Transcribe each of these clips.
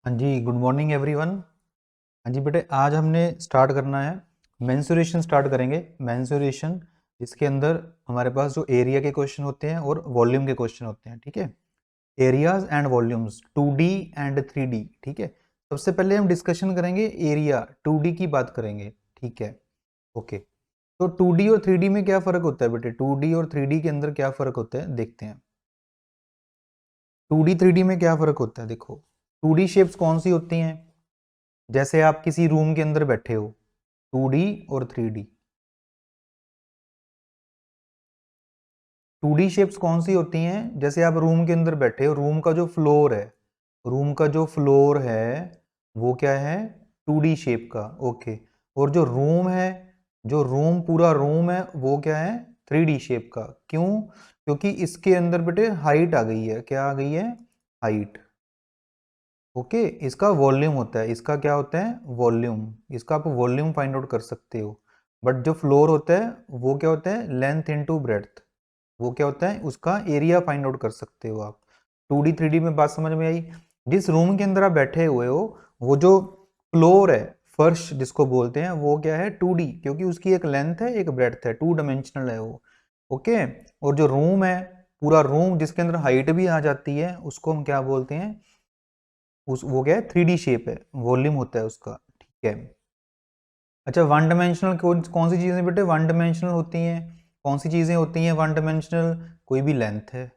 हाँ जी, good morning everyone. हाँ जी बेटे, आज हमने स्टार्ट करना है मेंसुरेशन स्टार्ट करेंगे। मेंसुरेशन इसके अंदर हमारे पास जो एरिया के क्वेश्चन होते हैं और वॉल्यूम के क्वेश्चन होते हैं, ठीक है। Areas and volumes 2D and 3D, ठीक है। सबसे पहले हम डिस्कशन करेंगे एरिया 2D की बात करेंगे, ठीक है। ओके, तो 2D और 3D में क्या फ़र्क होता है बेटे? 2D और 3D के अंदर क्या फ़र्क होता है देखते हैं। 2D 3D में क्या फ़र्क होता है देखो। 2D शेप्स कौन सी होती हैं? जैसे आप किसी रूम के अंदर बैठे हो, 2D और 3D। 2D शेप्स कौन सी होती हैं? जैसे आप रूम के अंदर बैठे हो, रूम का जो फ्लोर है, रूम का जो फ्लोर है वो क्या है? 2D शेप का, ओके। और जो रूम है, जो रूम पूरा रूम है वो क्या है? 3D शेप का। क्यों? क्योंकि इसके अंदर बेटे हाइट आ गई है। क्या आ गई है? हाइट। ओके, इसका वॉल्यूम होता है। इसका क्या होता है? वॉल्यूम। इसका आप वॉल्यूम फाइंड आउट कर सकते हो। बट जो फ्लोर होता है वो क्या होता है? Length into breadth. वो क्या होता है? उसका एरिया फाइंड आउट कर सकते हो आप। 2D 3D में बात समझ में आई? जिस रूम के अंदर आप बैठे हुए हो, वो जो फ्लोर है, फर्श जिसको बोलते हैं, वो क्या है? 2D, क्योंकि उसकी एक लेंथ है एक ब्रेड्थ है, 2 डायमेंशनल है वो। ओके। और जो रूम है, पूरा रूम जिसके अंदर हाइट भी आ जाती है, उसको हम क्या बोलते हैं? उस वो क्या है? 3D शेप है, वॉल्यूम होता है उसका, ठीक है। अच्छा, वन डायमेंशनल कौन कौन सी चीज़ें बेटे वन डायमेंशनल होती हैं? कौन सी चीज़ें होती हैं वन डायमेंशनल? कोई भी लेंथ है,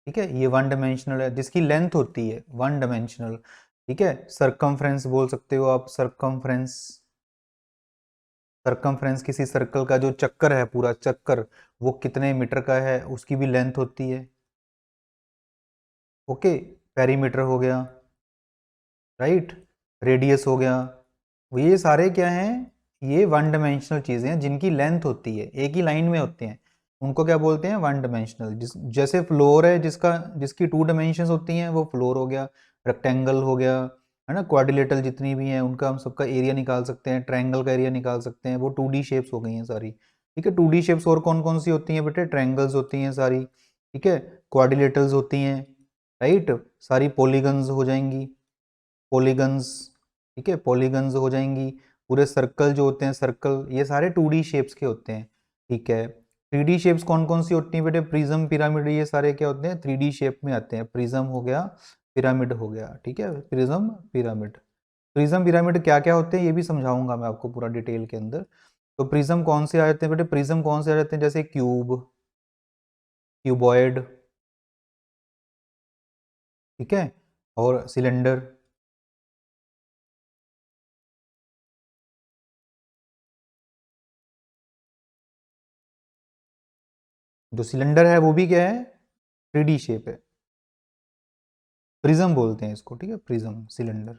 ठीक है, ये वन डायमेंशनल है। जिसकी लेंथ होती है वन डायमेंशनल, ठीक है। सरकमफ्रेंस बोल सकते हो आप, सरकमफ्रेंस। सरकमफ्रेंस किसी सर्कल का जो चक्कर है, पूरा चक्कर, वो कितने मीटर का है, उसकी भी लेंथ होती है। ओके, पेरीमीटर हो गया, राइट, रेडियस हो गया। ये सारे क्या हैं? ये वन डायमेंशनल चीज़ें हैं जिनकी लेंथ होती है, एक ही लाइन में होते हैं। उनको क्या बोलते हैं? One dimensional. जैसे फ्लोर है, जिसकी 2 डायमेंशंस होती हैं, वो फ्लोर हो गया। रेक्टेंगल हो गया, है ना। क्वाड्रिलेटरल जितनी भी हैं उनका हम सबका एरिया निकाल सकते हैं, ट्रायंगल का एरिया निकाल सकते हैं। वो 2D शेप्स हो गई हैं सारी, ठीक है। 2D शेप्स और कौन कौन सी होती हैं बेटे? ट्रायंगल्स होती हैं सारी, ठीक है। क्वाड्रिलेटरल्स होती हैं, राइट। सारी पॉलीगन्स हो जाएंगी, पॉलीगन्स, ठीक है, पॉलीगन्स हो जाएंगी। पूरे सर्कल जो होते हैं, सर्कल, ये सारे 2D शेप्स के होते हैं, ठीक है। 3D शेप्स कौन कौन सी होती हैं बेटे? प्रिज्म, पिरामिड, ये सारे क्या होते हैं? 3D शेप में आते हैं। प्रिज्म हो गया, पिरामिड हो गया, ठीक है। Prism, pyramid. प्रिज्म पिरामिड क्या क्या होते हैं ये भी समझाऊंगा मैं आपको पूरा डिटेल के अंदर। तो प्रिज्म कौन से आ जाते हैं बेटे? प्रिज्म कौन से आ जाते हैं? जैसे क्यूब, क्यूबॉइड, ठीक है, और सिलेंडर। जो सिलेंडर है वो भी क्या है? 3D शेप है। प्रिज्म बोलते हैं इसको, ठीक है, प्रिज्म, सिलेंडर।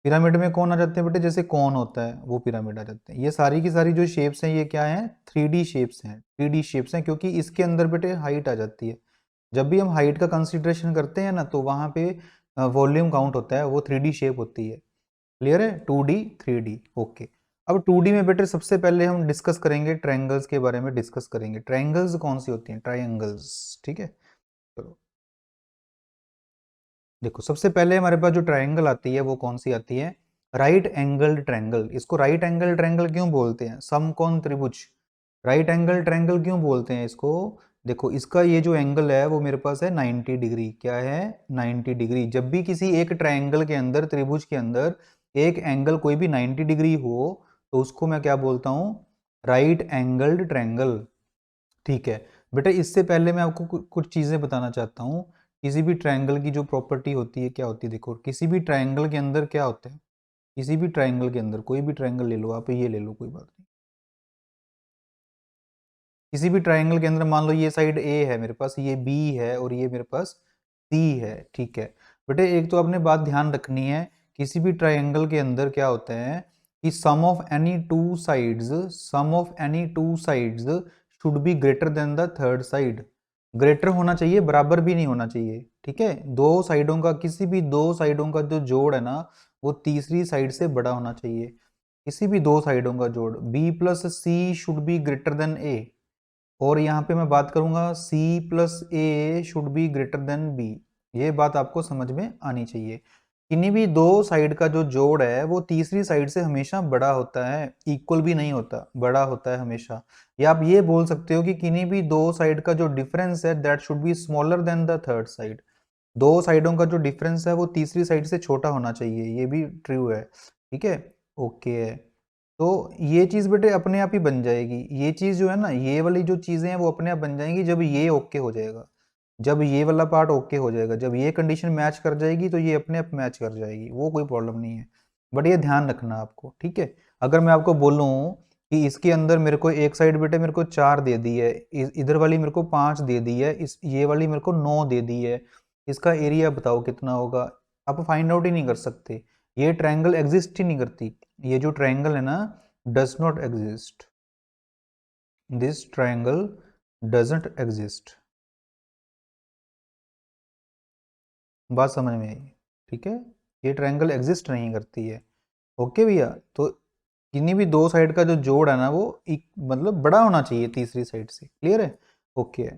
पिरामिड में कौन आ जाते हैं बेटे? जैसे कौन होता है वो पिरामिड आ जाते हैं। ये सारी की सारी जो शेप्स हैं ये क्या हैं? 3D शेप्स हैं, 3D शेप्स हैं, क्योंकि इसके अंदर बेटे हाइट आ जाती है। जब भी हम हाइट का कंसिडरेशन करते हैं ना, तो वहाँ पे वॉल्यूम काउंट होता है, वो 3D शेप होती है। क्लियर है? 2D 3D, okay. अब 2D में बेटे सबसे पहले हम डिस्कस करेंगे ट्रायंगल्स के बारे में डिस्कस करेंगे। ट्रायंगल्स कौन सी होती हैं? ट्रायंगल्स, ठीक है। चलो देखो, सबसे पहले हमारे पास जो ट्रायंगल आती है वो कौन सी आती है? Right angled triangle. इसको राइट एंगल ट्रायंगल क्यों बोलते हैं? समकोण त्रिभुज। राइट एंगल ट्रायंगल क्यों बोलते हैं इसको? देखो, इसका ये जो एंगल है वो मेरे पास है 90 डिग्री। क्या है? 90 डिग्री। जब भी किसी एक ट्रायंगल के अंदर, त्रिभुज के अंदर एक एंगल कोई भी 90 डिग्री हो, तो उसको मैं क्या बोलता हूँ? राइट एंगल्ड ट्रायंगल, ठीक है। बेटा इससे पहले मैं आपको कुछ चीज़ें बताना चाहता हूँ। किसी भी ट्रायंगल की जो प्रॉपर्टी होती है क्या होती है? देखो, किसी भी ट्रायंगल के अंदर क्या होता है? किसी भी ट्रायंगल के अंदर, कोई भी ट्रायंगल ले लो आप, ये ले लो, कोई बात नहीं। किसी भी ट्रायंगल के अंदर मान लो ये साइड ए है मेरे पास, ये बी है, और ये मेरे पास सी है, ठीक है। बेटे एक तो आपने बात ध्यान रखनी है, किसी भी ट्रायंगल के अंदर क्या होता है कि sum of any two sides, sum of any two sides should be greater than the third side. Greater होना चाहिए, बराबर भी नहीं होना चाहिए, ठीक है। दो साइडों का, किसी भी दो साइडों का जो जोड़ है ना, वो तीसरी साइड से बड़ा होना चाहिए। किसी भी दो साइडों का जोड़, b plus c should be greater than a। और यहाँ पे मैं बात करूंगा c plus a should be greater than b। ये बात आपको समझ में आनी चाहिए। किन्हीं भी दो साइड का जो जोड़ है वो तीसरी साइड से हमेशा बड़ा होता है, इक्वल भी नहीं होता, बड़ा होता है हमेशा। या आप ये बोल सकते हो कि किन्हीं भी दो साइड का जो डिफरेंस है that should be smaller than the third side. दो साइडों का जो डिफरेंस है वो तीसरी साइड से छोटा होना चाहिए, ये भी ट्रू है। ठीक है, ओके है। तो ये चीज बेटे अपने आप ही बन जाएगी, ये चीज जो है ना, ये वाली जो चीजें हैं वो अपने आप बन जाएंगी जब ये ओके हो जाएगा, जब ये वाला पार्ट ओके हो जाएगा, जब ये कंडीशन मैच कर जाएगी तो ये अपने आप मैच कर जाएगी, वो कोई प्रॉब्लम नहीं है। बट ये ध्यान रखना आपको, ठीक है। अगर मैं आपको बोलूं कि इसके अंदर मेरे को एक साइड बेटे मेरे को 4 दे दी है, इधर वाली मेरे को 5 दे दी है, इस ये वाली मेरे को 9 दे दी है, इसका एरिया बताओ कितना होगा। आप फाइंड आउट ही नहीं कर सकते, ये ट्रायंगल एग्जिस्ट ही नहीं करती। ये जो ट्रायंगल है ना, does not exist, this triangle doesn't exist. बात समझ में आई? ठीक है, ये ट्रायंगल एग्जिस्ट नहीं करती है। ओके भैया, तो किन्हीं भी दो साइड का जो जोड़ है ना वो मतलब बड़ा होना चाहिए तीसरी साइड से, क्लियर है? ओके है,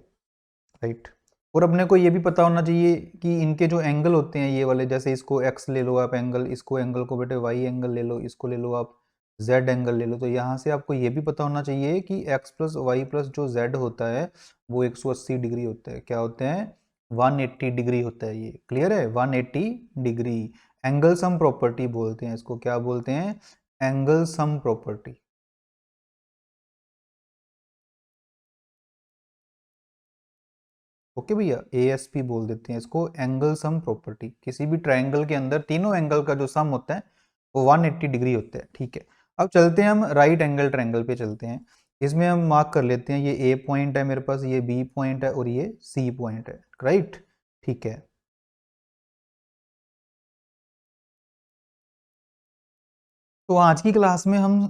राइट। और अपने को ये भी पता होना चाहिए कि इनके जो एंगल होते हैं ये वाले, जैसे इसको एक्स ले लो आप एंगल, इसको एंगल को बेटे वाई एंगल ले लो, इसको ले लो आप जेड एंगल ले लो। तो यहाँ से आपको ये भी पता होना चाहिए कि एक्स प्लस वाई प्लस जो जेड होता है वो 180 डिग्री होता है। क्या होते हैं? 180 डिग्री होता है ये, क्लियर है? 180 डिग्री। एंगल सम प्रॉपर्टी बोलते हैं इसको, क्या बोलते हैं? Angle sum property. ओके भैया, एएसपी बोल देते हैं इसको, एंगल सम प्रॉपर्टी। किसी भी ट्रायंगल के अंदर तीनों एंगल का जो सम होता है वो 180 डिग्री होता है, ठीक है। अब चलते हैं हम राइट एंगल ट्रायंगल पे चलते हैं। इसमें हम मार्क कर लेते हैं, ये ए पॉइंट है मेरे पास, ये बी पॉइंट है और ये सी पॉइंट है, राइट? ठीक है। तो आज की क्लास में हम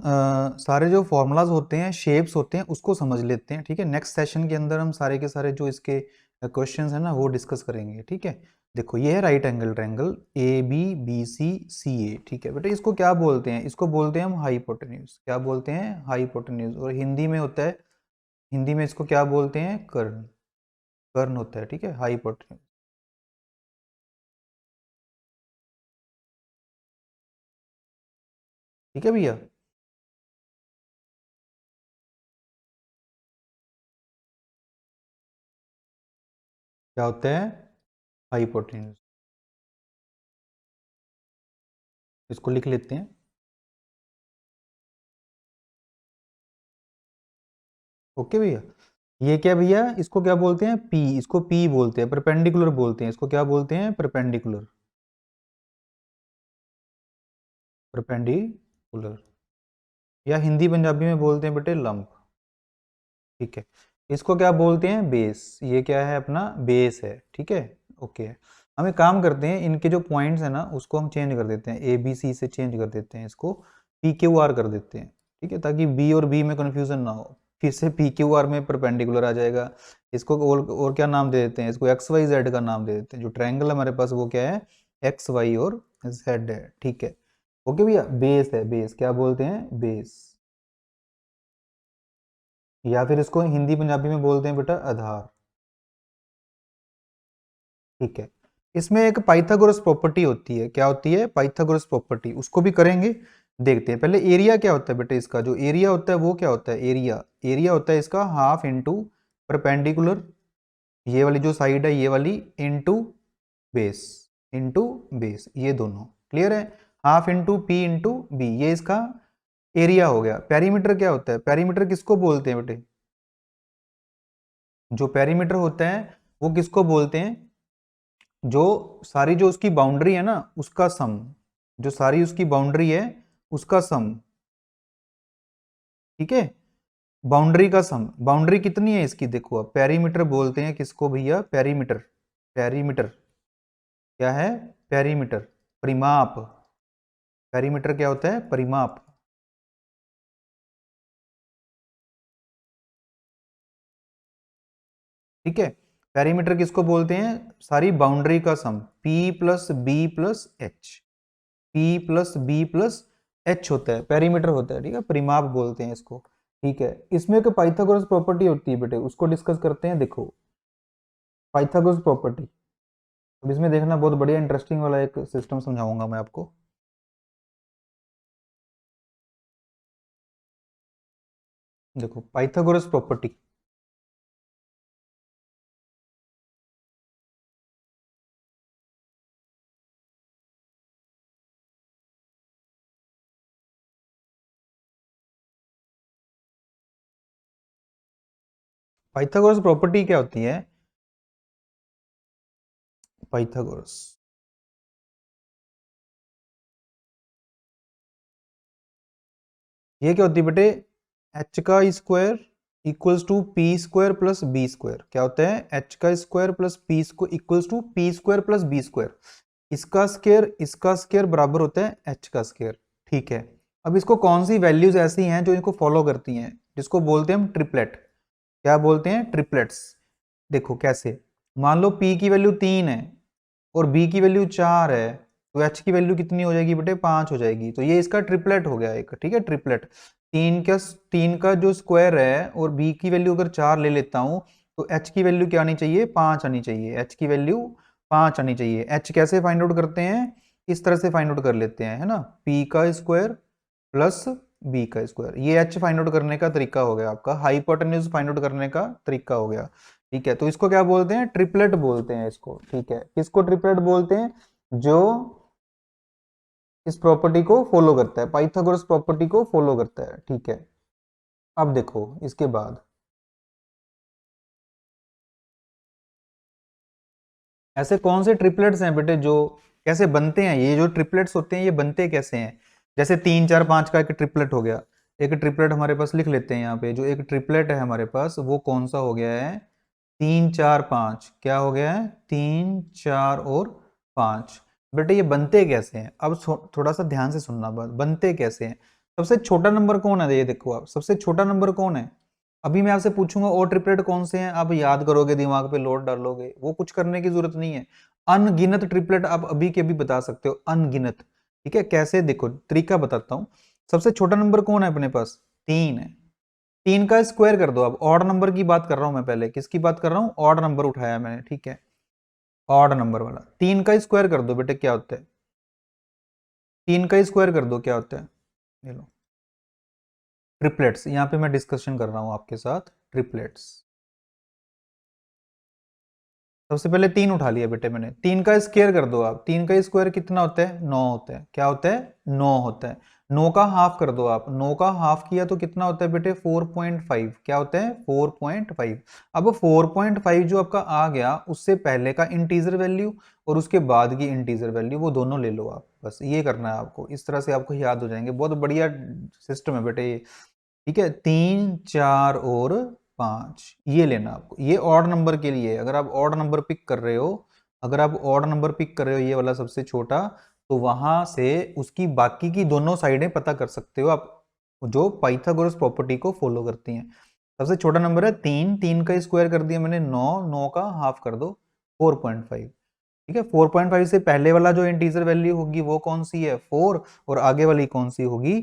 सारे जो फॉर्मूलाज होते हैं, शेप्स होते हैं, उसको समझ लेते हैं, ठीक है। नेक्स्ट सेशन के अंदर हम सारे के सारे जो इसके क्वेश्चंस हैं ना वो डिस्कस करेंगे, ठीक है। देखो ये है right angle triangle A B B C C A, ठीक है बेटा। इसको क्या बोलते हैं? इसको बोलते हैं हम हाइपोटेन्यूज। क्या बोलते हैं? हाइपोटेन्यूज। और हिंदी में होता है, हिंदी में इसको क्या बोलते हैं? कर्ण। कर्ण होता है, ठीक है, हाइपोटेन्यूज। ठीक है भैया। क्या होता है? हाइपोटेन्यूज। इसको लिख लेते हैं। ओके भैया। ये क्या भैया? इसको क्या बोलते हैं? पी। इसको पी बोलते हैं, परपेंडिकुलर बोलते हैं इसको। क्या बोलते हैं? परपेंडिकुलर। परपेंडिकुलर, या हिंदी पंजाबी में बोलते हैं बेटे लंब, ठीक है। इसको क्या बोलते हैं? बेस। ये क्या है? अपना बेस है, ठीक है। ओके। हम एक काम करते हैं, इनके जो पॉइंट्स है ना उसको हम चेंज कर देते हैं, ए बी सी से चेंज कर देते हैं, इसको पी क्यू आर कर देते हैं, ठीक है, ताकि बी और बी में कंफ्यूजन ना हो। फिर से पी क्यू आर में परपेंडिकुलर आ जाएगा। इसको और क्या नाम दे देते हैं? इसको एक्स वाई जेड का नाम दे देते हैं। जो ट्रायंगल है हमारे पास वो क्या है? एक्स वाई और जेड है, ठीक है। ओके भैया, बेस है, बेस। क्या बोलते हैं? बेस। या फिर इसको हिंदी पंजाबी में बोलते हैं बेटा आधार, ठीक है। इसमें एक पाइथागोरस प्रॉपर्टी होती है। क्या होती है? Pythagoras property. उसको भी करेंगे, देखते हैं। पहले एरिया क्या होता है बेटे? इसका जो एरिया होता है वो क्या होता है? एरिया, एरिया होता है इसका हाफ इंटू परपेंडिकुलर, ये वाली जो साइड है ये वाली, इंटू बेस, इंटू बेस, ये दोनों, क्लियर है? Half into p into b, ये इसका एरिया हो गया। पेरीमीटर क्या होता है? पेरीमीटर किसको बोलते हैं बेटे? जो पेरीमीटर होता है वो किसको बोलते हैं? जो सारी जो उसकी बाउंड्री है ना उसका सम, जो सारी उसकी बाउंड्री है उसका सम, ठीक है। बाउंड्री का सम, बाउंड्री कितनी है इसकी? देखो अब पेरीमीटर बोलते हैं किसको भैया? पेरीमीटर। पेरीमीटर क्या है? पेरीमीटर, परिमाप। पेरीमीटर क्या होता है? परिमाप, ठीक है। पेरीमीटर किसको बोलते हैं? सारी बाउंड्री का sum, P plus b plus h, P plus b plus h होता है, पेरीमीटर होता है, ठीक है। परिमाप बोलते हैं इसको, ठीक है। इसमें एक पाइथागोरस प्रॉपर्टी होती है बेटे, उसको डिस्कस करते हैं। देखो पाइथागोरस प्रॉपर्टी, अब इसमें देखना, बहुत बढ़िया इंटरेस्टिंग वाला एक सिस्टम समझाऊंगा मैं आपको। देखो पाइथागोरस प्रॉपर्टी, पाइथागोरस प्रॉपर्टी क्या होती है? पाइथागोरस, ये क्या होती है बेटे? एच का square equals to p square plus b square. क्या होता है? एच का square plus p square equals to p square plus b square. इसका स्क्वायर बराबर होता है एच का स्क्वायर। ठीक है, अब इसको कौन सी वैल्यूज ऐसी हैं जो इनको फॉलो करती हैं, जिसको बोलते हैं हम ट्रिपलेट। क्या बोलते हैं? ट्रिपलेट्स। देखो कैसे, मान लो p की वैल्यू 3 है और b की वैल्यू 4 है, तो h की वैल्यू कितनी हो जाएगी बेटे? 5 हो जाएगी। तो ये इसका ट्रिपलेट हो गया एक, ठीक है, ट्रिपलेट। 3 का जो स्क्वायर है और b की वैल्यू अगर 4 ले लेता हूं, तो h की वैल्यू क्या आनी चाहिए? 5 आनी चाहिए। h की वैल्यू 5 आनी चाहिए। h कैसे फाइंड आउट करते हैं? इस तरह से फाइंड आउट कर लेते हैं, है ना, p का स्क्वायर प्लस बी का स्क्वायर। ये एच फाइंड आउट करने का तरीका हो गया आपका, हाइपोटेन्यूज फाइंड आउट करने का तरीका हो गया। ठीक है, तो इसको क्या बोलते हैं? ट्रिपलेट बोलते हैं इसको। ठीक है, किसको ट्रिपलेट बोलते हैं? जो इस प्रॉपर्टी को फॉलो करता है, पाइथागोरस प्रॉपर्टी को फॉलो करता है। ठीक है, अब देखो इसके बाद ऐसे कौन से ट्रिपलेट्स हैं बेटे जो कैसे बनते हैं? ये जो ट्रिपलेट्स होते हैं ये बनते कैसे हैं? जैसे 3 4 5 का एक ट्रिपलेट हो गया। एक ट्रिपलेट हमारे पास लिख लेते हैं यहाँ पे, जो एक ट्रिपलेट है हमारे पास वो कौन सा हो गया है? 3 4 5। क्या हो गया है? 3 4 और 5। बेटे ये बनते कैसे हैं? अब थोड़ा सा ध्यान से सुनना, बात बनते कैसे हैं। सबसे छोटा नंबर कौन है? ये देखो आप, सबसे छोटा नंबर कौन है? अभी मैं आपसे पूछूंगा और ट्रिपलेट कौन से हैं, आप याद करोगे, दिमाग पे लोड डालोगे, वो कुछ करने की जरूरत नहीं है। अनगिनत ट्रिपलेट आप अभी के अभी बता सकते हो, अनगिनत। ठीक है, कैसे? देखो तरीका बताता हूं। सबसे छोटा नंबर कौन है अपने पास? 3 है। 3 का स्क्वायर कर दो। अब ऑड नंबर की बात कर रहा हूं मैं, पहले किसकी बात कर रहा हूं? ऑड नंबर उठाया मैंने, ठीक है, ऑड नंबर वाला। 3 का स्क्वायर कर दो बेटे, क्या होता है? 3 का स्क्वायर कर दो, क्या होता है? ये लो, ट्रिपलेट्स। यहां पे मैं डिस्कशन कर रहा हूं आपके साथ, ट्रिपलेट्स। सबसे पहले 3 उठा लिया बेटे मैंने, 3 का स्क्वायर कर दो आप। 3 का स्क्वायर कितना होता है? 9 होता है। क्या होता है? 9 होता है। 9 का हाफ कर दो आप। 9 का हाफ किया तो कितना होता है बेटे? 4.5। क्या होता है? 4.5। अब 4.5 जो आपका आ गया, उससे पहले का इंटीजर वैल्यू और उसके बाद की इंटीजर वैल्यू, वो दोनों ले लो आप। बस ये करना है आपको, इस तरह से आपको याद हो जाएंगे। बहुत बढ़िया सिस्टम है बेटे ये। ठीक है, 3 4 और 5 ये लेना आपको। ये ऑड नंबर के लिए, अगर आप ऑड नंबर पिक कर रहे हो, अगर आप ऑड नंबर पिक कर रहे हो, ये वाला सबसे छोटा, तो वहां से उसकी बाकी की दोनों साइडें पता कर सकते हो आप, जो पाइथागोरस प्रॉपर्टी को फॉलो करती हैं। सबसे छोटा नंबर है 3, 3 का स्क्वायर कर दिया मैंने 9, 9 का हाफ कर दो 4.5। ठीक है, 4.5 से पहले वाला जो इंटीजर वैल्यू होगी वो कौन सी है? 4, और आगे वाली कौन सी होगी?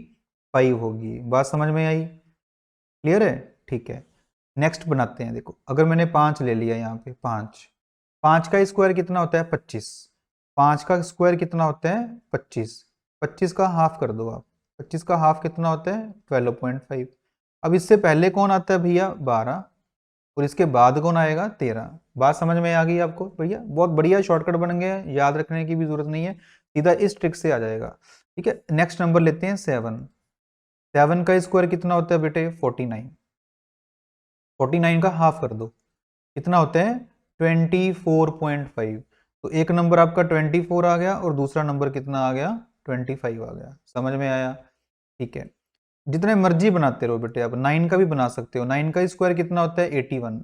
5 होगी। बात समझ में आई? क्लियर है? ठीक है, नेक्स्ट बनाते हैं। देखो अगर मैंने 5 ले लिया यहाँ पे, 5, 5 का स्क्वायर कितना होता है? 25। 5 का स्क्वायर कितना होता है? 25। 25 का हाफ कर दो आप। 25 का हाफ कितना होता है? 12.5। अब इससे पहले कौन आता है भैया? 12, और इसके बाद कौन आएगा? 13। बात समझ में आ गई आपको भैया? बहुत बढ़िया शॉर्टकट बन गया, याद रखने की भी जरूरत नहीं है, सीधा इस ट्रिक से आ जाएगा। ठीक है, नेक्स्ट नंबर लेते हैं 7। 7 का स्क्वायर कितना होता है बेटे? 49। 49 का हाफ कर दो, कितना होता है? 24.5। तो एक नंबर आपका 24 आ गया और दूसरा नंबर कितना आ गया? 25 आ गया। समझ में आया? ठीक है, जितने मर्जी बनाते रहो बेटे, आप 9 का भी बना सकते हो। 9 का स्क्वायर कितना होता है? 81।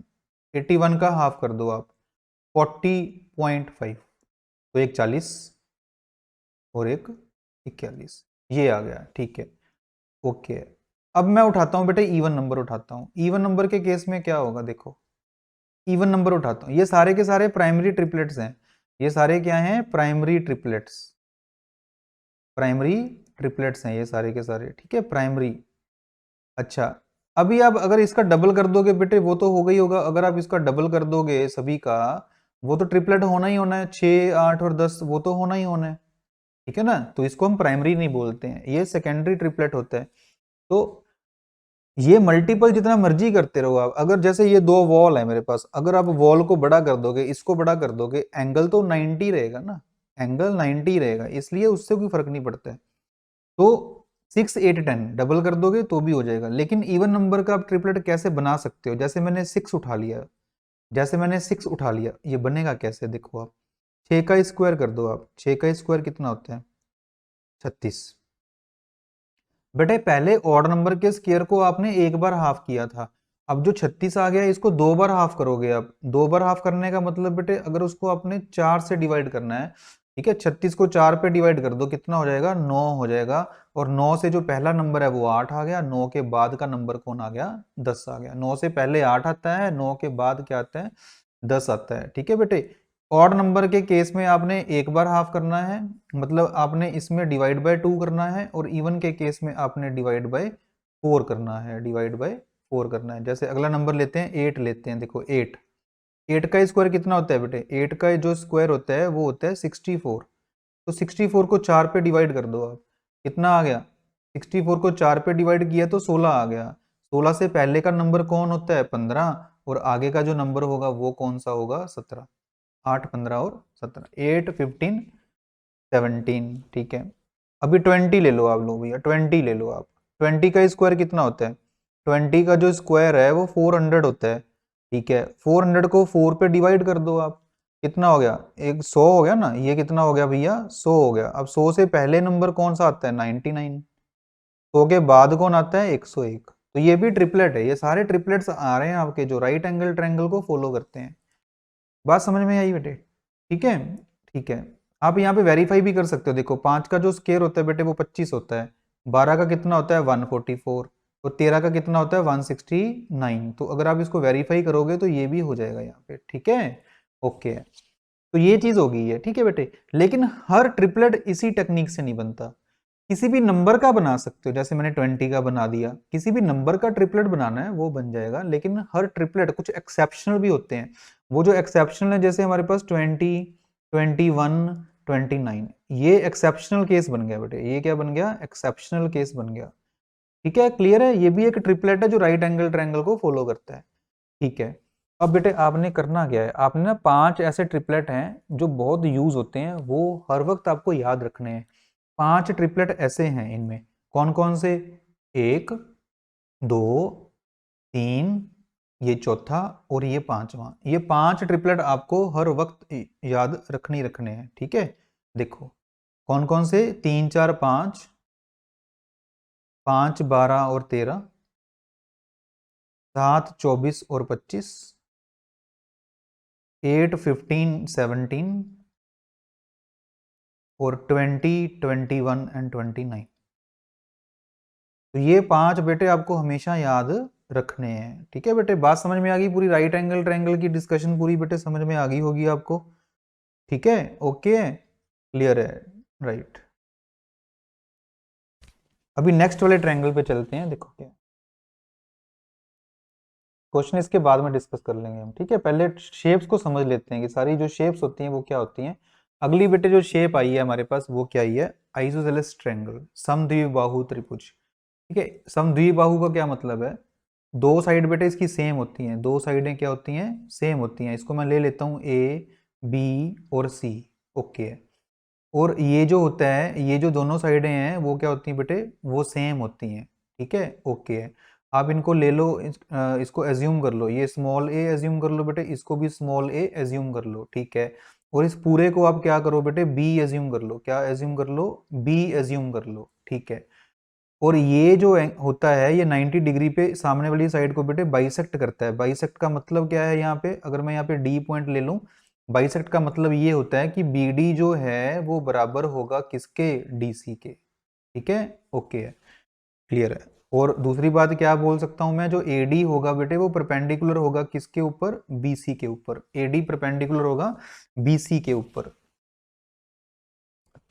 81 का हाफ कर दो आप, 40.5। तो एक 40 और एक 41, ये आ गया। ठीक है, ओके। अब मैं उठाता हूं बेटे इवन नंबर उठाता हूं। इवन नंबर के केस में क्या होगा? देखो इवन नंबर उठाता हूं, ये सारे के सारे प्राइमरी ट्रिपलेट्स हैं। ये सारे क्या हैं? Primary triplets. प्राइमरी ट्रिपलेट्स हैं ये सारे के सारे, ठीक है, प्राइमरी। अच्छा, अभी आप अगर इसका डबल कर दोगे बेटे, वो तो हो गई होगा, अगर आप इसका डबल कर दोगे सभी का, वो तो ट्रिपलेट होना ही होना है, 6, 8 और 10 वो तो होना ही होना है, ठीक है ना। तो इसको हम प्राइमरी नहीं बोलते हैं, ये सेकेंडरी ट्रिपलेट होता है। तो ये मल्टीपल जितना मर्जी करते रहो आप। अगर जैसे ये दो वॉल है मेरे पास, अगर आप वॉल को बड़ा कर दोगे, इसको बड़ा कर दोगे, एंगल तो 90 रहेगा ना, एंगल 90 रहेगा, इसलिए उससे कोई फर्क नहीं पड़ता है। तो 6, 8, 10 डबल कर दोगे तो भी हो जाएगा। लेकिन इवन नंबर का आप ट्रिपलेट कैसे बना सकते हो? जैसे मैंने 6 उठा लिया, जैसे मैंने 6 उठा लिया, ये बनेगा कैसे देखो आप। 6 का स्क्वायर कर दो आप, 6 का स्क्वायर कितना होता है? 36। बेटे पहले ऑड नंबर के स्क्वायर को आपने एक बार हाफ किया था, अब जो 36 आ गया इसको दो बार हाफ करोगे आप। दो बार हाफ करने का मतलब बेटे अगर उसको आपने 4 से डिवाइड करना है, ठीक है, 36 को 4 पे डिवाइड कर दो, कितना हो जाएगा? 9 हो जाएगा। और 9 से जो पहला नंबर है वो 8 आ गया, 9 के बाद का नंबर कौन आ गया? 10 आ गया। 9 से पहले 8 आता है, 9 के बाद क्या आता है? 10 आता है, ठीक है बेटे। ऑड नंबर के केस में आपने एक बार हाफ करना है, मतलब आपने इसमें डिवाइड बाय 2 करना है, और इवन के केस में आपने डिवाइड बाय 4 करना है, डिवाइड बाय 4 करना है। जैसे अगला नंबर लेते हैं, 8 लेते हैं। देखो 8, 8 का स्क्वायर कितना होता है बेटे? 8 का जो स्क्वायर होता है वो होता है 64। तो 64 को 4 पे डिवाइड कर दो आप, कितना आ गया? 64 को 4 पे डिवाइड किया तो 16 आ गया। 16 से पहले का नंबर कौन होता है? 15, और आगे का जो नंबर होगा वो कौन सा होगा? 17। 8, 15 और 17, 8, 15, 17, ठीक है। अभी 20 ले लो आप लोग भैया, 20 ले लो आप। 20 का स्क्वायर कितना होता है? 20 का जो स्क्वायर है वो 400 होता है, ठीक है। 400 को 4 पे डिवाइड कर दो आप, कितना हो गया? एक 100 हो गया ना, ये कितना हो गया भैया? 100 हो गया। अब 100 से पहले नंबर कौन सा आता है? 99। 100 के बाद कौन आता है? 101। तो ये भी ट्रिपलेट है, ये सारे ट्रिपलेट्स आ रहे हैं आपके जो राइट एंगल ट्रायंगल को फॉलो करते हैं। बात समझ में आई बेटे? ठीक है, ठीक है। आप यहाँ पे वेरीफाई भी कर सकते हो। देखो 5 का जो स्क्वायर होता है बेटे वो 25 होता है, 12 का कितना होता है? 144, और 13 का कितना होता है? 169। तो अगर आप इसको वेरीफाई करोगे तो ये भी हो जाएगा यहाँ पे, ठीक है, ओके। तो ये चीज होगी है, ठीक है बेटे। लेकिन हर ट्रिपलेट इसी टेक्निक से नहीं बनता, किसी भी नंबर का बना सकते हो। जैसे मैंने 20 का बना दिया, किसी भी नंबर का ट्रिपलेट बनाना है वो बन जाएगा। लेकिन हर ट्रिपलेट, कुछ एक्सेप्शनल भी होते हैं। वो जो एक्सेप्शनल है, जैसे हमारे पास 20, 21, 29, ये एक्सेप्शनल केस बन गया बेटे। ये क्या बन गया? एक्सेप्शनल केस बन गया, ठीक है, क्लियर है। ये भी एक ट्रिपलेट है जो राइट एंगल ट्रायंगल को फॉलो करता है, ठीक है। अब बेटे आपने करना क्या है, आपने ना 5 ऐसे ट्रिपलेट हैं जो बहुत यूज होते हैं, वो हर वक्त आपको याद रखने हैं। 5 ट्रिपलेट ऐसे हैं, इनमें कौन कौन से? 1, 2, 3, ये चौथा, और ये पांचवा। ये 5 ट्रिपलेट आपको हर वक्त याद रखने हैं, ठीक है। देखो कौन कौन से? 3, 4, 5, 5, 12 और 13, 7, 24 और 25, 8, 15, 17, और 20, 21 एंड 29। तो ये 5 बेटे आपको हमेशा याद रखने हैं, ठीक है बेटे। बात समझ में आ गई पूरी? राइट एंगल ट्रायंगल की डिस्कशन पूरी बेटे समझ में आ गई होगी आपको, ठीक है, ओके, क्लियर है, राइट। अभी नेक्स्ट वाले ट्रायंगल पे चलते हैं। देखो क्या क्वेश्चन, इसके बाद में डिस्कस कर लेंगे हम, ठीक है। पहले शेप्स को समझ लेते हैं कि सारी जो शेप्स होती हैं वो क्या होती हैं। अगली बेटे जो शेप आई है हमारे पास वो क्या आई है? आइसोसेलेस ट्रायंगल, समद्विबाहु त्रिभुज, ठीक है। समद्विबाहु का क्या मतलब है? दो साइड बेटे इसकी सेम होती हैं, दो साइडें क्या होती हैं? सेम होती हैं। इसको मैं ले लेता हूं ए, बी और सी, ओके। और ये जो होता है, ये जो दोनों साइडें हैं वो क्या होती हैं बेटे? वो सेम होती हैं, ठीक है, ओके। आप इनको ले लो, इसको एज्यूम कर लो, ये स्मॉल ए एज्यूम कर लो बेटे, इसको भी स्मॉल ए एज्यूम कर लो, ठीक है। और इस पूरे को आप क्या करो बेटे? बी एज्यूम कर लो। क्या एज्यूम कर लो? बी एज्यूम कर लो, ठीक है। और ये जो होता है ये 90 डिग्री पे सामने वाली साइड को बेटे बाइसेक्ट करता है। बाइसेक्ट का मतलब क्या है? यहाँ पे अगर मैं यहाँ पे डी पॉइंट ले लूं, बाइसेक्ट का मतलब ये होता है कि बी डी जो है वो बराबर होगा किसके? डी सी के, ठीक है, ओके है, क्लियर है। और दूसरी बात क्या बोल सकता हूं मैं? जो ए डी होगा बेटे वो परपेंडिकुलर होगा किसके ऊपर? बी सी के ऊपर। ए डी परपेंडिकुलर होगा बी सी के ऊपर,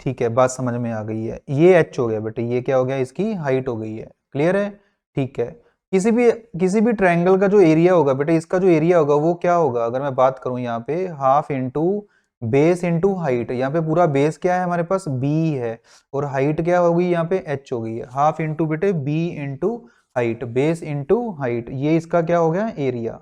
ठीक है, बात समझ में आ गई है। ये एच हो गया बेटे, ये क्या हो गया? इसकी हाइट हो गई है, क्लियर है, ठीक है। किसी भी ट्रायंगल का जो एरिया होगा बेटा, इसका जो एरिया होगा वो क्या होगा, अगर मैं बात करूं यहाँ पे half into base into height. यहाँ पे पूरा बेस क्या है हमारे पास, बी है, और हाइट क्या होगी यहाँ पे, एच हो गई है। हाफ इंटू बेटे b into height, base into height, ये इसका क्या हो गया, एरिया।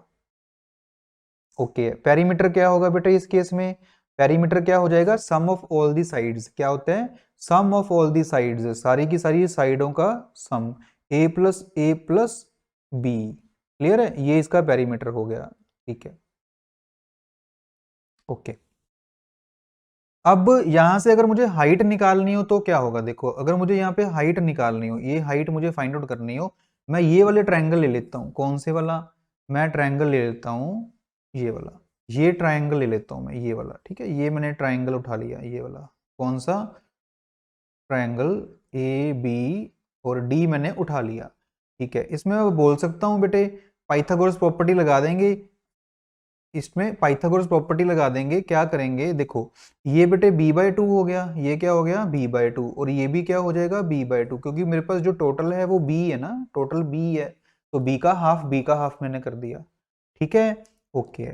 ओके, पेरीमीटर क्या होगा बेटा इस केस में, पेरीमीटर क्या हो जाएगा, सम ऑफ ऑल दी साइड्स, क्या होता है, सम ऑफ ऑल दी साइड्स, सारी की सारी साइडों का सम, ए प्लस बी। क्लियर है, ये इसका पेरीमीटर हो गया। ठीक है, ओके। अब यहां से अगर मुझे हाइट निकालनी हो तो क्या होगा, देखो अगर मुझे यहाँ पे हाइट निकालनी हो, ये हाइट मुझे फाइंड आउट करनी हो, मैं ये वाले ट्रायंगल ले लेता हूँ। कौन से वाला, मैं ट्रायंगल ले लेता हूँ ये वाला, ये ट्रायंगल ले लेता हूँ मैं, ये वाला। ठीक है, ये मैंने ट्रायंगल उठा लिया, ये वाला कौन सा, ट्रायंगल ए बी और डी मैंने उठा लिया। ठीक है, इसमें मैं बोल सकता हूँ बेटे पाइथागोरस प्रॉपर्टी लगा देंगे, इसमें पाइथागोरस प्रॉपर्टी लगा देंगे। क्या करेंगे, देखो ये बेटे b/2 हो गया, ये क्या हो गया b/2, और ये भी क्या हो जाएगा b/2, क्योंकि मेरे पास जो टोटल है वो b है ना, टोटल b है, तो b का हाफ मैंने कर दिया। ठीक है, ओके।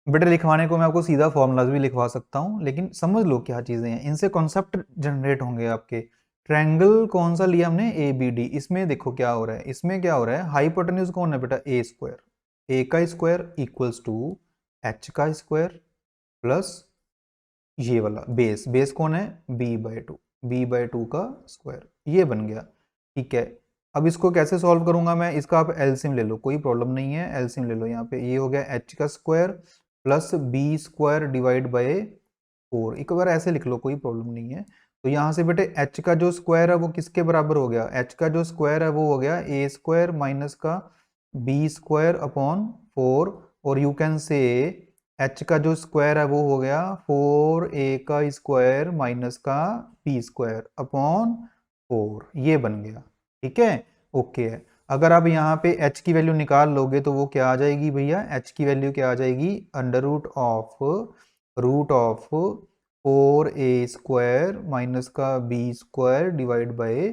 बेटे लिखवाने को मैं आपको सीधा फॉर्मूलाज भी लिखवा सकता हूँ, लेकिन समझ लो क्या चीजें हैं, इनसे कॉन्सेप्ट जनरेट होंगे आपके। ट्रायंगल कौन सा लिया हमने, ए बी डी। इसमें देखो क्या हो रहा है, इसमें क्या हो रहा है, हाइपोटेन्यूज कौन है बेटा, ए स्क्वायर, ए का स्क्वायर इक्वल्स टू एच का स्क्वायर प्लस ये वाला बेस, बेस कौन है, b/2, b/2 का स्क्वायर, ये बन गया। ठीक है, अब इसको कैसे सॉल्व करूंगा मैं, इसका आप एलसीएम ले लो, कोई प्रॉब्लम नहीं है, एलसीएम ले लो। यहाँ पे ये हो गया एच का square plus b square divide by 4, एक बार ऐसे लिख लो, कोई प्रॉब्लम नहीं है। तो यहाँ से बेटे एच का जो स्क्वायर है वो किसके बराबर हो गया, एच का जो स्क्वायर है वो हो गया ए स्क्वायर माइनस का बी स्क्वायर अपॉन 4, और यू कैन से एच का जो स्क्वायर है वो हो गया 4a का स्क्वायर माइनस का बी स्क्वायर अपॉन 4, ये बन गया। ठीक है, ओके है। अगर आप यहाँ पे h की वैल्यू निकाल लोगे तो वो क्या आ जाएगी भैया, h की वैल्यू क्या आ जाएगी, root of 4a square minus का बी स्क्वायर डिवाइड बाय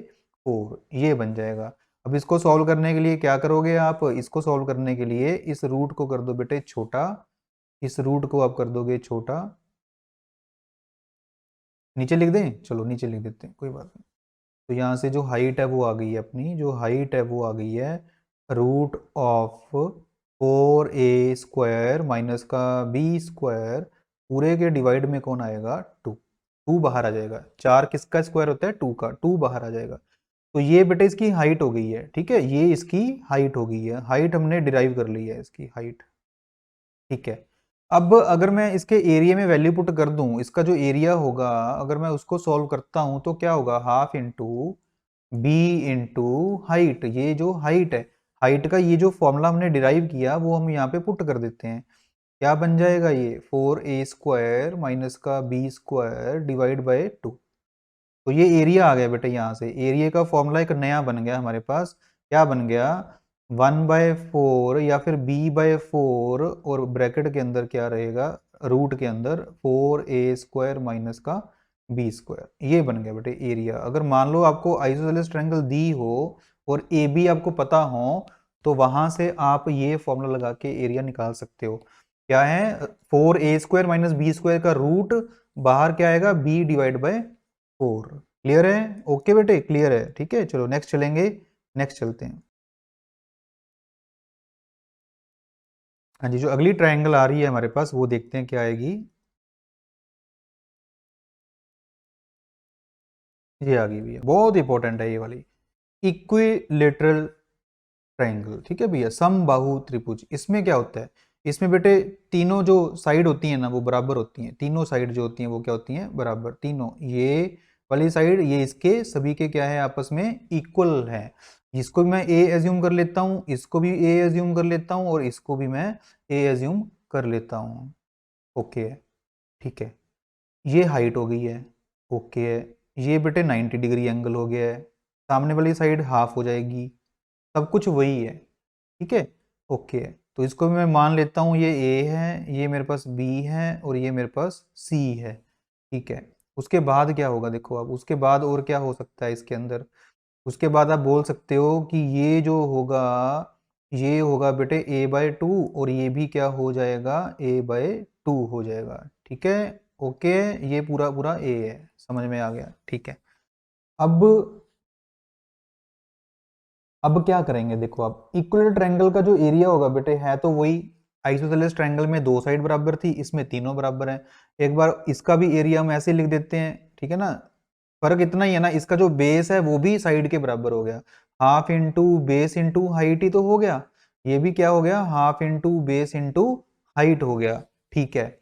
4, ये बन जाएगा। अब इसको सॉल्व करने के लिए क्या करोगे आप, इसको सॉल्व करने के लिए इस रूट को कर दो बेटे छोटा, इस रूट को आप कर दोगे छोटा, नीचे लिख दें, चलो नीचे लिख देते हैं, कोई बात नहीं। तो यहाँ से जो हाइट है वो आ गई है अपनी, जो हाइट है वो आ गई है root of 4a square minus का बी स्क्वायर, पूरे के डिवाइड में कौन आएगा, 2, 2 बाहर आ जाएगा। 4 किसका स्क्वायर होता है, 2 का, 2 बाहर आ जाएगा। तो ये बेटे इसकी हाइट हो गई है। ठीक है, ये इसकी हाइट हो गई है, हाइट हमने डिराइव कर ली है इसकी हाइट। ठीक है, अब अगर मैं इसके एरिया में वैल्यू पुट कर दूं, इसका जो एरिया होगा अगर मैं उसको सॉल्व करता हूं तो क्या होगा, half into b into height, ये जो हाइट है, हाइट का ये जो फॉर्मूला हमने डिराइव किया वो हम यहाँ पे पुट कर देते हैं। क्या बन जाएगा ये, 4a स्क्वायर माइनस का बी स्क्वायर डिवाइड बाय 2। तो ये एरिया आ गया बेटा, यहाँ से एरिया का फॉर्मूला एक नया बन गया हमारे पास। क्या बन गया, 1/4 या फिर b/4, और ब्रैकेट के अंदर क्या रहेगा, रूट के अंदर 4a स्क्वायर माइनस का बी स्क्वायर, ये बन गया बेटे एरिया। अगर मान लो आपको आइसोसेलेस ट्रायंगल दी हो और ए बी आपको पता हो, तो वहां से आप ये फॉर्मूला लगा के एरिया निकाल सकते हो। क्या है, 4a square minus b square का रूट, बाहर क्या आएगा, b डिवाइड बाय 4। क्लियर है, ओके बेटे, क्लियर है। ठीक है, चलो नेक्स्ट चलेंगे, नेक्स्ट चलते हैं। हाँ जी, जो अगली ट्रायंगल आ रही है हमारे पास वो देखते हैं क्या आएगी। ये आ गई भैया, बहुत इंपॉर्टेंट है ये वाली, इक्विलेटरल ट्रायंगल। ठीक है भैया, समबाहु त्रिभुज। इसमें क्या होता है, इसमें बेटे तीनों जो साइड होती हैं ना वो बराबर होती हैं, तीनों साइड जो होती हैं वो क्या होती हैं, बराबर, तीनों, ये वाली साइड, ये इसके सभी के क्या है, आपस में इक्वल है। इसको भी मैं ए एज्यूम कर लेता हूँ, इसको भी ए एज्यूम कर लेता हूँ, और इसको भी मैं ए एज्यूम कर लेता हूँ। ओके, ठीक है, ये हाइट हो गई है। ओके है, ये बेटे 90 डिग्री एंगल हो गया है, सामने वाली साइड हाफ हो जाएगी, सब कुछ वही है। ठीक है, ओके है, तो इसको भी मैं मान लेता हूँ, ये ए है, ये मेरे पास बी है, और ये मेरे पास सी है। ठीक है, उसके बाद क्या होगा देखो, अब उसके बाद और क्या हो सकता है इसके अंदर, उसके बाद आप बोल सकते हो कि ये जो होगा ये होगा बेटे a/2 और ये भी क्या हो जाएगा a/2 हो जाएगा। ठीक है, ओके, ये पूरा पूरा a है, समझ में आ गया। ठीक है, अब क्या करेंगे, देखो आप इक्विलेटरल ट्रायंगल का जो एरिया होगा बेटे है तो वही आइसोसेलेस ट्रायंगल में दो साइड बराबर थी, इसमें तीनों बराबर है। एक बार इसका भी एरिया हम ऐसे लिख देते हैं, ठीक है ना। फर्क इतना ही है ना, इसका जो बेस है वो भी साइड के बराबर हो गया, half into base into height ही तो हो गया। ये भी क्या हो गया, half into base into height हो गया। ठीक है,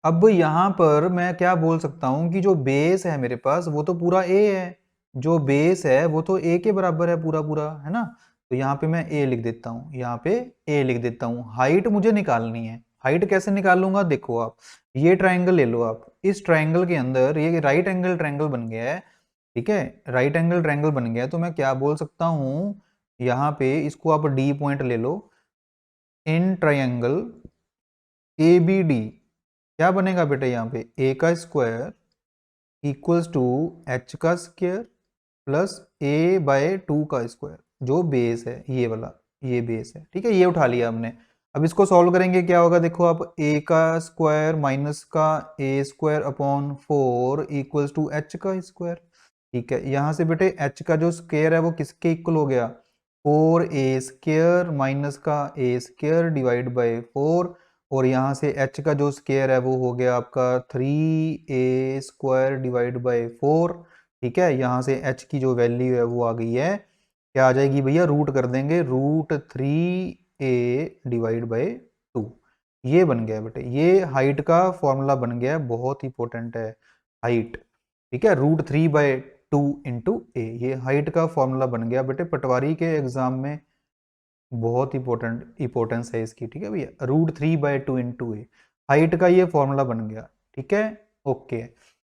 अब यहां पर मैं क्या बोल सकता हूं कि जो बेस है मेरे पास वो तो पूरा ए है, जो बेस है वो तो ए के बराबर है पूरा पूरा, है ना। तो यहाँ पे मैं ए लिख देता हूँ, यहाँ पे ए लिख देता हूँ। हाइट मुझे निकालनी है, हाइट कैसे निकालूंगा, देखो आप ये ट्रायंगल ले लो, आप इस ट्रायंगल के अंदर ये राइट एंगल ट्रायंगल बन गया है। ठीक है, राइट एंगल ट्रायंगल बन गया है, तो मैं क्या बोल सकता हूँ, यहाँ पे इसको आप डी पॉइंट ले लो। इन ट्रायंगल ए बी डी क्या बनेगा बेटा, यहाँ पे ए का स्क्वायर इक्वल्स टू एच का स्क्वायर प्लस a/2 का स्क्वायर, जो बेस है ये वाला, ये बेस है। ठीक है, ये उठा लिया हमने। अब इसको सॉल्व करेंगे, क्या होगा देखो आप, a का स्क्वायर माइनस का a square upon 4 equals to h का स्क्वायर। ठीक है, यहाँ से बेटे h का जो स्क्वायर है वो किसके इक्वल हो गया, 4a स्क्वायर माइनस का a स्क्वायर डिवाइड बाय 4, और यहाँ से h का जो स्क्वायर है वो हो गया आपका 3a स्क्वायर डिवाइड बाय 4। ठीक है, यहाँ से h की जो वैल्यू है वो आ गई है, क्या आ जाएगी भैया, रूट कर देंगे, √3a डिवाइड बाय 2। ये बन गया बेटे, ये हाइट का फॉर्मूला बन गया, बहुत इंपॉर्टेंट है हाइट। ठीक है, √3/2 इंटू ए, ये हाइट का फॉर्मूला बन गया बेटे, पटवारी के एग्जाम में बहुत इंपॉर्टेंस है इसकी। ठीक है भैया, √3/2 इंटू ए, हाइट का ये फॉर्मूला बन गया। ठीक है, ओके,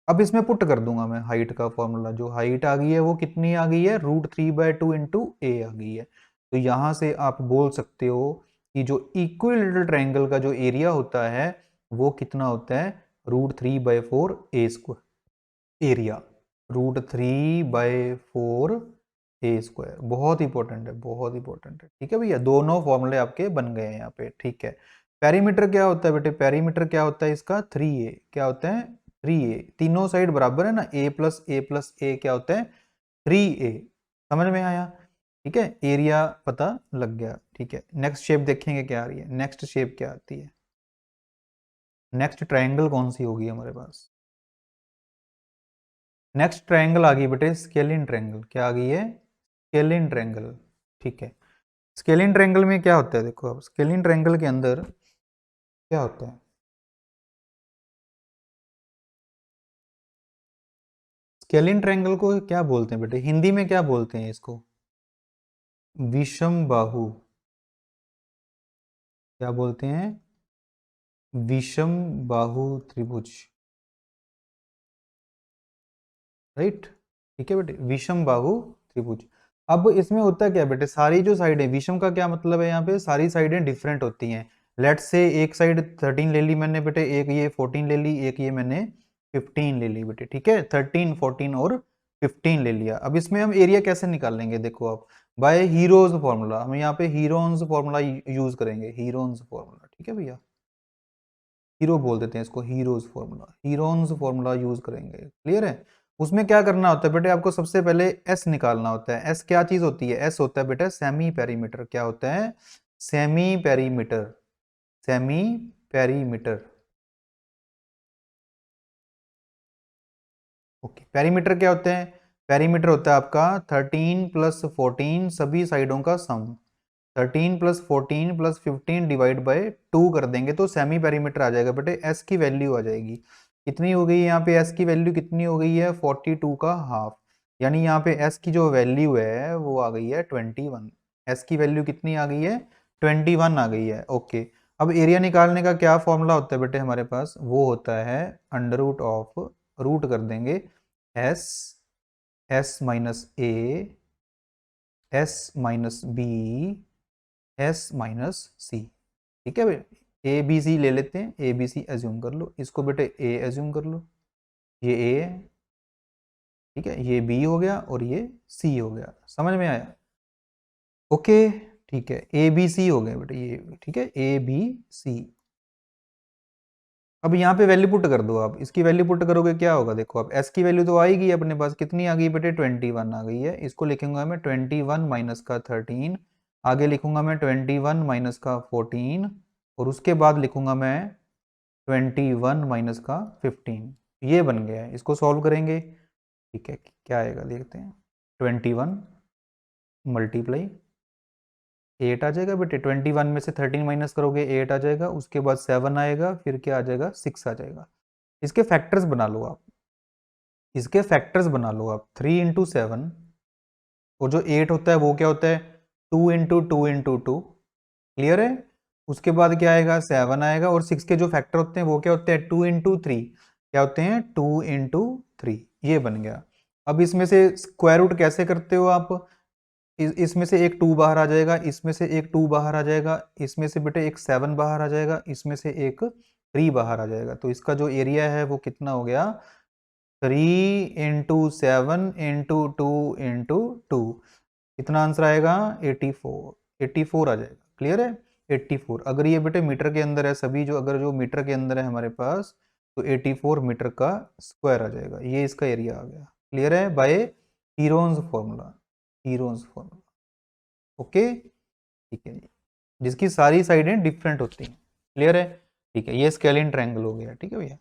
अब इसमें पुट कर दूंगा मैं हाइट का फॉर्मूला, जो हाइट आ गई है वो कितनी आ गई है, √3/2 इंटू ए आ गई है। तो यहां से आप बोल सकते हो कि जो इक्विलेटरल ट्रायंगल का जो एरिया होता है वो कितना होता है, √3/4 ए स्क्वायर एरिया, √3/4 ए स्क्वायर, बहुत इंपॉर्टेंट है, बहुत इंपॉर्टेंट है। ठीक है भैया, दोनों फॉर्मूले आपके बन गए हैं यहाँ पे। ठीक है, पेरीमीटर क्या होता है बेटे, पेरीमीटर क्या होता है इसका, 3a, क्या होता है 3a, तीनों साइड बराबर है ना, a+a+a क्या होता है 3a, समझ में आया। ठीक है, एरिया पता लग गया। ठीक है, नेक्स्ट शेप देखेंगे क्या आ रही है, नेक्स्ट शेप क्या आती है, नेक्स्ट ट्रायंगल कौन सी होगी हमारे पास, नेक्स्ट ट्रायंगल आ गई बेटे स्केलिन ट्रायंगल, क्या आ गई है, स्केलिन ट्रायंगल। ठीक है, स्केलिन ट्रायंगल में क्या होता है, देखो अब स्केलिन ट्रायंगल के अंदर क्या होता है, स्केलिन ट्रायंगल को क्या बोलते हैं बेटे, हिंदी में क्या बोलते हैं इसको, विषम बाहु, क्या बोलते हैं, विषम बाहु त्रिभुज, राइट। ठीक है बेटे, विषम बाहु त्रिभुज। अब इसमें होता है क्या बेटे, सारी जो साइड है, विषम का क्या मतलब है, यहाँ पे सारी साइडें डिफरेंट होती हैं। लेट्स से एक साइड 13 ले ली मैंने बेटे, एक ये 14 ले ली, एक ये मैंने 15 ले ली बेटे। ठीक है, 13 14 और 15 ले लिया। अब इसमें हम एरिया कैसे निकालेंगे, देखो आप, बाय हीरोज फॉर्मूला, हम यहाँ पे हीरोन्स फॉर्मूला यूज करेंगे, हीरोन्स फॉर्मूला। ठीक है भैया, हीरो बोल देते हैं इसको, heroes formula, Heron's formula use करेंगे, क्लियर है। उसमें क्या करना होता है बेटे, आपको सबसे पहले एस निकालना होता है। एस क्या चीज होती है, एस होता है बेटा सेमी पेरीमीटर, क्या होता है, semi perimeter, semi perimeter. Okay, perimeter क्या होते हैं, पेरीमीटर होता है आपका 13 + 14 सभी साइडों का सम, 13 + 14 + 15 डिवाइड बाय 2 कर देंगे तो सेमी पेरीमीटर आ जाएगा बेटे, एस की वैल्यू आ जाएगी, कितनी हो गई यहाँ पे, एस की वैल्यू कितनी हो गई है, 42 का हाफ, यानी यहाँ पे एस की जो वैल्यू है वो आ गई है 21, एस की वैल्यू कितनी आ गई है, 21 आ गई है। ओके, अब एरिया निकालने का क्या फॉर्मूला होता है बेटे हमारे पास, वो होता है अंडर रूट ऑफ, रूट कर देंगे S, S minus A, S minus B, S minus C. ठीक है भाई, ए बी सी ले लेते हैं, ए बी सी एज्यूम कर लो, इसको बेटे ए एज्यूम कर लो, ये ए है, ठीक है, ये बी हो गया और ये सी हो गया, समझ में आया? ओके, ठीक है, ए बी सी हो गए बेटा ये, ठीक है, ए बी सी। अब यहाँ पे वैल्यू पुट कर दो आप, इसकी वैल्यू पुट करोगे क्या होगा, देखो आप एस की वैल्यू तो आएगी अपने पास, कितनी आ गई बेटे 21 आ गई है, इसको लिखूंगा मैं 21 माइनस का 13, आगे लिखूंगा मैं 21 माइनस का 14, और उसके बाद लिखूंगा मैं 21 माइनस का 15, ये बन गया है। इसको सॉल्व करेंगे, ठीक है, क्या आएगा देखते हैं, 21 मल्टीप्लाई 8 आ जाएगा बेटे, 21 में से 13 माइनस करोगे 8 आ जाएगा, उसके बाद 7 आएगा, फिर क्या आ जाएगा 6 आ जाएगा। इसके फैक्टर्स बना लो आप, इसके फैक्टर्स बना लो आप, 3 इंटू 7, और जो 8 होता है वो क्या होता है 2 इंटू 2 इंटू 2, क्लियर है? उसके बाद क्या आएगा 7 आएगा, और 6 के जो फैक्टर होते हैं वो क्या होते हैं 2 इंटू 3, क्या होते हैं 2 इंटू 3, ये बन गया। अब इसमें से स्क्वायर रूट कैसे करते हो आप, इसमें से एक 2 बाहर आ जाएगा, इसमें से एक 2 बाहर आ जाएगा, इसमें से बेटे एक 7 बाहर आ जाएगा, इसमें से एक 3 बाहर आ जाएगा, तो इसका जो एरिया है वो कितना हो गया 3 इंटू 7 इंटू 2 इंटू 2, कितना आंसर आएगा 84, 84 आ जाएगा, क्लियर है? 84, अगर ये बेटे मीटर के अंदर है सभी, जो अगर जो मीटर के अंदर है हमारे पास, तो 84 मीटर का स्क्वायर आ जाएगा, ये इसका एरिया आ गया, क्लियर है? By Heron's formula, Heron's formula, okay, ठीक है जी, जिसकी सारी साइडें डिफरेंट होती हैं, क्लियर है? ठीक है, ये स्केलिन ट्रायंगल हो गया, ठीक है भैया।